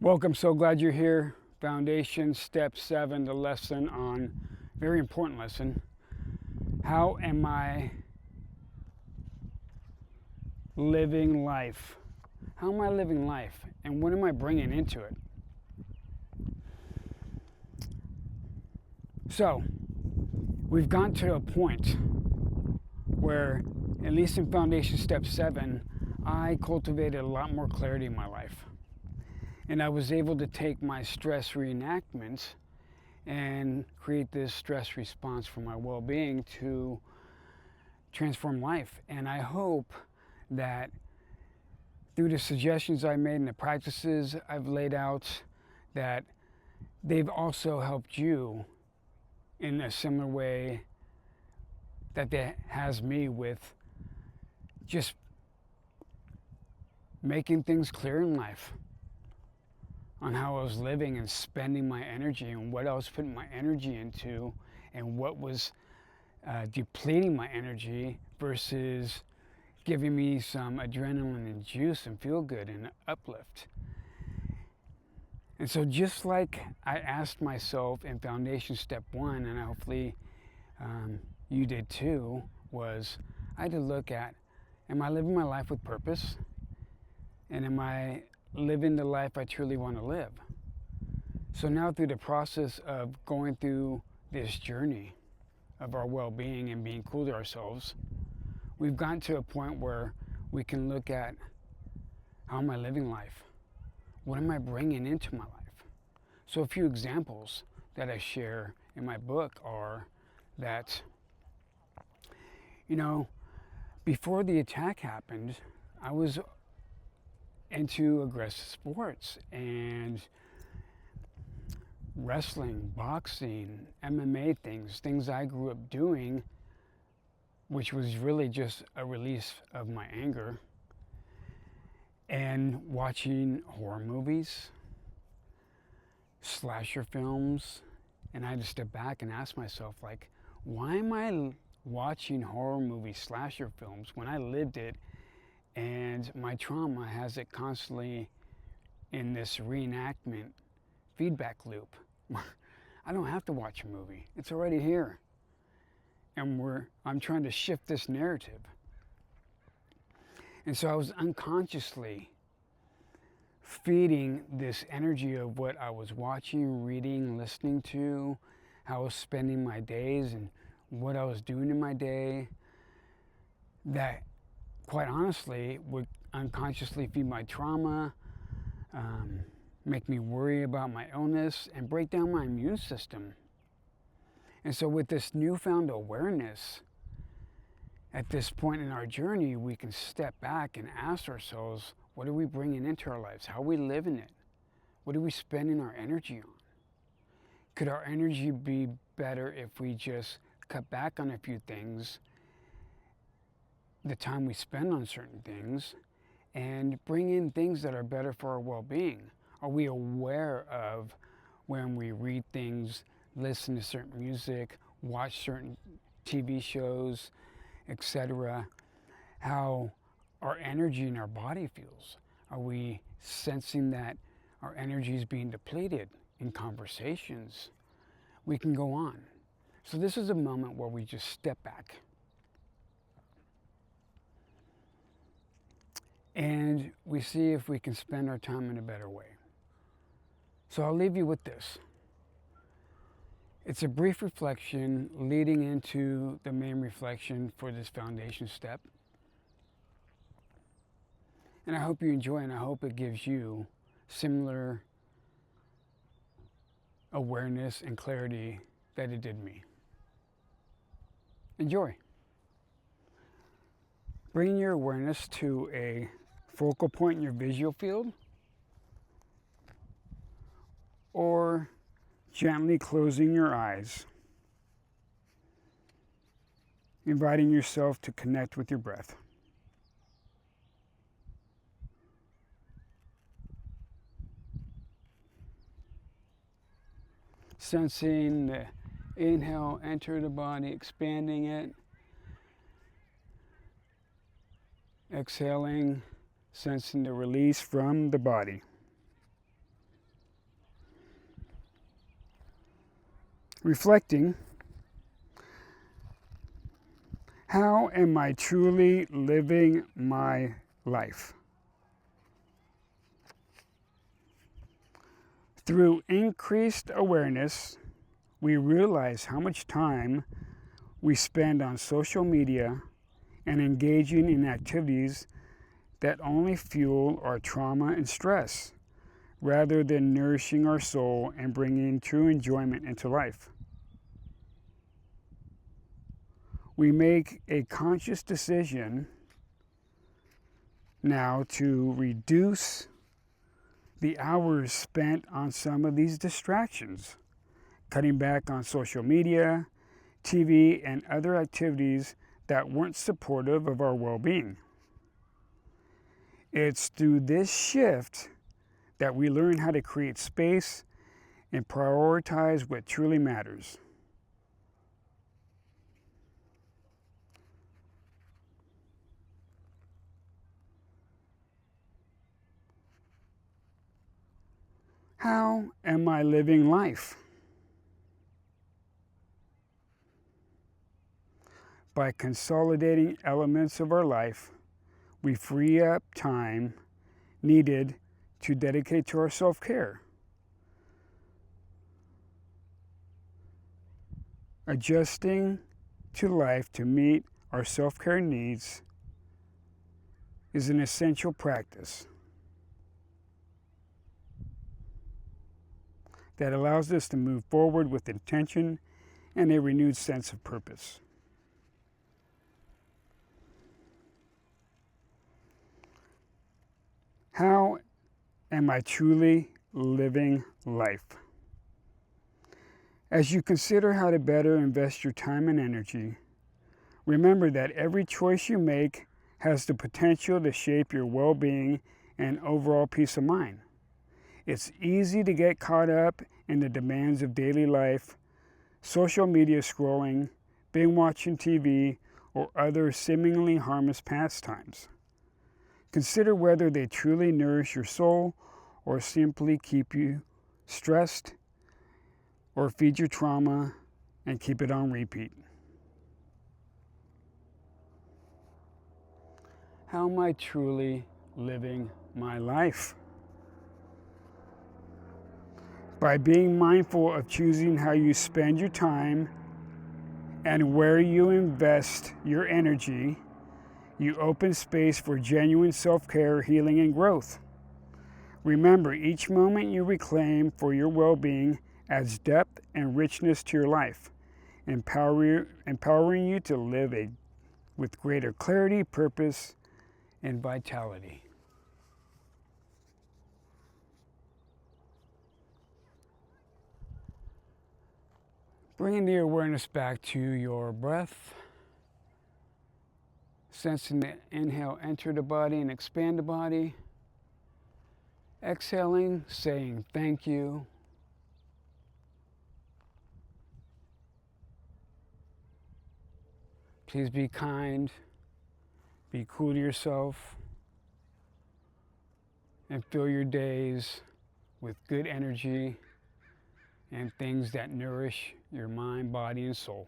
Welcome, so glad you're here. Foundation, step 7, the lesson on, very important lesson. How am I living life? How am I living life? And what am I bringing into it? So, we've gotten to a point where, at least in Foundation Step 7, I cultivated a lot more clarity in my life. And I was able to take my stress reenactments and create this stress response for my well-being to transform life. And I hope that through the suggestions I made and the practices I've laid out, that they've also helped you in a similar way that has me with just making things clear in life on how I was living and spending my energy and what I was putting my energy into and what was depleting my energy versus giving me some adrenaline and juice and feel good and uplift. And so just like I asked myself in Foundation Step 1, and hopefully you did too, was I had to look at, am I living my life with purpose? And am I living the life I truly want to live? So now through the process of going through this journey of our well-being and being cool to ourselves, we've gotten to a point where we can look at, how am I living life? What am I bringing into my life? So a few examples that I share in my book are that, before the attack happened, I was into aggressive sports and wrestling, boxing, MMA things I grew up doing, which was really just a release of my anger, and watching horror movies, slasher films. And I had to step back and ask myself, why am I watching horror movies, slasher films when I lived it? And my trauma has it constantly in this reenactment feedback loop. I don't have to watch a movie. It's already here. And I'm trying to shift this narrative. And so I was unconsciously feeding this energy of what I was watching, reading, listening to, how I was spending my days and what I was doing in my day, that quite honestly would unconsciously feed my trauma, make me worry about my illness, and break down my immune system. And so with this newfound awareness, at this point in our journey, we can step back and ask ourselves, what are we bringing into our lives? How are we living it? What are we spending our energy on? Could our energy be better if we just cut back on a few things, the time we spend on certain things, and bring in things that are better for our well-being? Are we aware of when we read things, listen to certain music, watch certain TV shows, etc., how our energy in our body feels? Are we sensing that our energy is being depleted in conversations? We can go on. So this is a moment where we just step back and we see if we can spend our time in a better way. So I'll leave you with this. It's a brief reflection leading into the main reflection for this foundation step. And I hope you enjoy, and I hope it gives you similar awareness and clarity that it did me. Enjoy. Bring your awareness to a focal point in your visual field, or gently closing your eyes, inviting yourself to connect with your breath. Sensing the inhale enter the body, expanding it. Exhaling, sensing the release from the body. reflecting, how am I truly living my life? Through increased awareness, we realize how much time we spend on social media and engaging in activities that only fuel our trauma and stress, rather than nourishing our soul and bringing true enjoyment into life. We make a conscious decision now to reduce the hours spent on some of these distractions, cutting back on social media, TV, and other activities that weren't supportive of our well-being. It's through this shift that we learn how to create space and prioritize what truly matters. How am I living life? By consolidating elements of our life, we free up time needed to dedicate to our self-care. Adjusting to life to meet our self-care needs is an essential practice that allows us to move forward with intention and a renewed sense of purpose. How am I truly living life? As you consider how to better invest your time and energy, remember that every choice you make has the potential to shape your well-being and overall peace of mind. It's easy to get caught up in the demands of daily life, social media scrolling, binge watching TV, or other seemingly harmless pastimes. Consider whether they truly nourish your soul or simply keep you stressed or feed your trauma and keep it on repeat. How am I truly living my life? By being mindful of choosing how you spend your time and where you invest your energy, you open space for genuine self-care, healing, and growth. Remember, each moment you reclaim for your well-being adds depth and richness to your life, empowering you to live with greater clarity, purpose, and vitality. Bringing the awareness back to your breath, sensing the inhale enter the body and expand the body. Exhaling, saying thank you. Please be kind, be cool to yourself, and fill your days with good energy and things that nourish your mind, body, and soul.